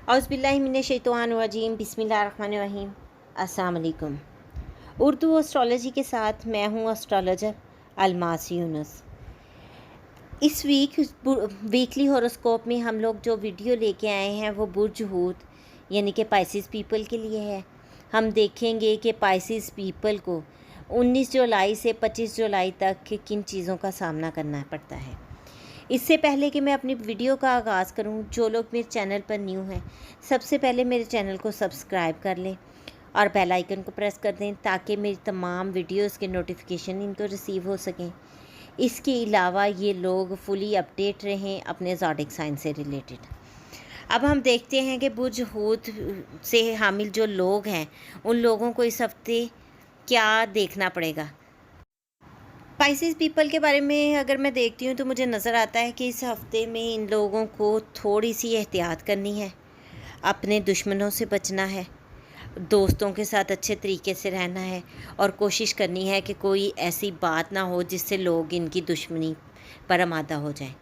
औज़ुबिल्लाहिमिनश्शैतानिर्रजीम बिस्मिल्लाहिर्रहमानिर्रहीम। अस्सलाम वालेकुम। उर्दू एस्ट्रोलॉजी के साथ मैं हूँ एस्ट्रोलॉजर अलमास यूनुस। इस वीकली हॉरोस्कोप में हम लोग जो वीडियो लेके आए हैं वो बुर्ज हूत यानी कि पाइसिस पीपल के लिए है। हम देखेंगे कि पाइसिस पीपल को 19 जुलाई से 25 जुलाई तक किन चीज़ों का सामना करना पड़ता है। इससे पहले कि मैं अपनी वीडियो का आगाज़ करूं, जो लोग मेरे चैनल पर न्यू हैं सबसे पहले मेरे चैनल को सब्सक्राइब कर लें और बेल आइकन को प्रेस कर दें ताकि मेरी तमाम वीडियोस के नोटिफिकेशन इनको रिसीव हो सकें। इसके अलावा ये लोग फुली अपडेट रहें अपने ज़ोडिक साइन से रिलेटेड। अब हम देखते हैं कि बुर्ज हूत से हामिल जो लोग हैं उन लोगों को इस हफ्ते क्या देखना पड़ेगा। पाइसिस पीपल के बारे में अगर मैं देखती हूँ तो मुझे नज़र आता है कि इस हफ़्ते में इन लोगों को थोड़ी सी एहतियात करनी है, अपने दुश्मनों से बचना है, दोस्तों के साथ अच्छे तरीके से रहना है और कोशिश करनी है कि कोई ऐसी बात ना हो जिससे लोग इनकी दुश्मनी पर आमादा हो जाएं।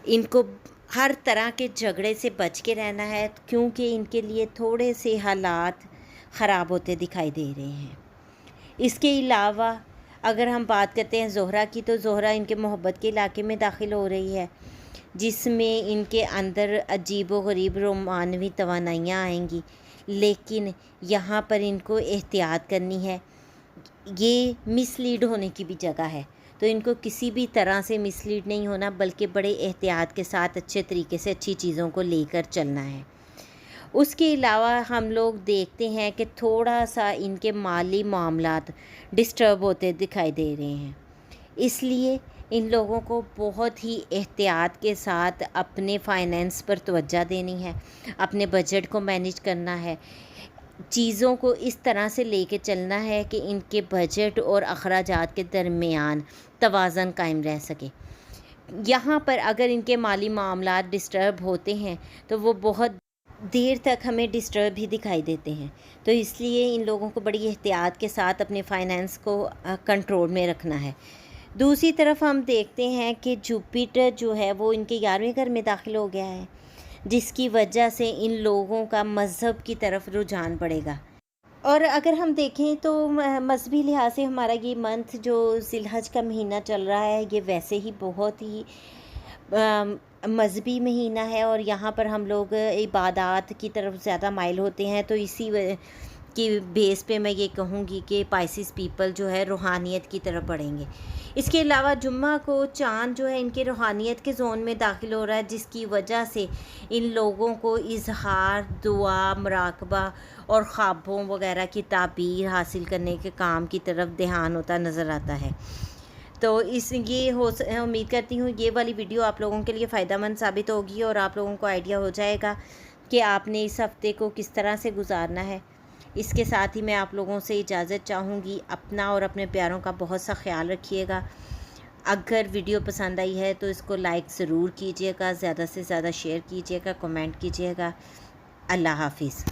इनको हर तरह के झगड़े से बच के रहना है क्योंकि इनके लिए थोड़े से हालात ख़राब होते दिखाई दे रहे हैं। इसके अलावा अगर हम बात करते हैं ज़ोहरा की, तो ज़ोहरा इनके मोहब्बत के इलाके में दाखिल हो रही है जिसमें इनके अंदर अजीब व गरीब रोमानवी तवानाइयाँ आएंगी, लेकिन यहाँ पर इनको एहतियात करनी है। ये मिसलीड होने की भी जगह है, तो इनको किसी भी तरह से मिसलीड नहीं होना बल्कि बड़े एहतियात के साथ अच्छे तरीके से अच्छी चीज़ों को लेकर चलना है। उसके अलावा हम लोग देखते हैं कि थोड़ा सा इनके माली मामलात डिस्टर्ब होते दिखाई दे रहे हैं, इसलिए इन लोगों को बहुत ही एहतियात के साथ अपने फाइनेंस पर तवज्जो देनी है, अपने बजट को मैनेज करना है, चीज़ों को इस तरह से लेके चलना है कि इनके बजट और अखराजात के दरमियान तवाज़न कायम रह सके। यहाँ पर अगर इनके माली मामलात डिस्टर्ब होते हैं तो वो बहुत देर तक हमें डिस्टर्ब ही दिखाई देते हैं, तो इसलिए इन लोगों को बड़ी एहतियात के साथ अपने फाइनेंस को कंट्रोल में रखना है। दूसरी तरफ हम देखते हैं कि जुपिटर जो है वो इनके 11वें घर में दाखिल हो गया है, जिसकी वजह से इन लोगों का मज़हब की तरफ रुझान बढ़ेगा। और अगर हम देखें तो मजहबी लिहाज से हमारा ये मंथ जो ज़िलहज का महीना चल रहा है ये वैसे ही बहुत ही मजहबी महीना है और यहाँ पर हम लोग इबादत की तरफ ज़्यादा माइल होते हैं, तो इसी की बेस पे मैं ये कहूँगी कि पाइसिस पीपल जो है रूहानियत की तरफ बढ़ेंगे। इसके अलावा जुम्मा को चाँद जो है इनके रूहानियत के जोन में दाखिल हो रहा है, जिसकी वजह से इन लोगों को इजहार, दुआ, मुराकबा और ख्वाबों वगैरह की ताबीर हासिल करने के काम की तरफ ध्यान होता नज़र आता है। तो उम्मीद करती हूँ ये वाली वीडियो आप लोगों के लिए फ़ायदेमंद साबित होगी और आप लोगों को आइडिया हो जाएगा कि आपने इस हफ़्ते को किस तरह से गुजारना है। इसके साथ ही मैं आप लोगों से इजाज़त चाहूँगी। अपना और अपने प्यारों का बहुत सा ख्याल रखिएगा। अगर वीडियो पसंद आई है तो इसको लाइक ज़रूर कीजिएगा, ज़्यादा से ज़्यादा शेयर कीजिएगा, कमेंट कीजिएगा। अल्लाह हाफिज़।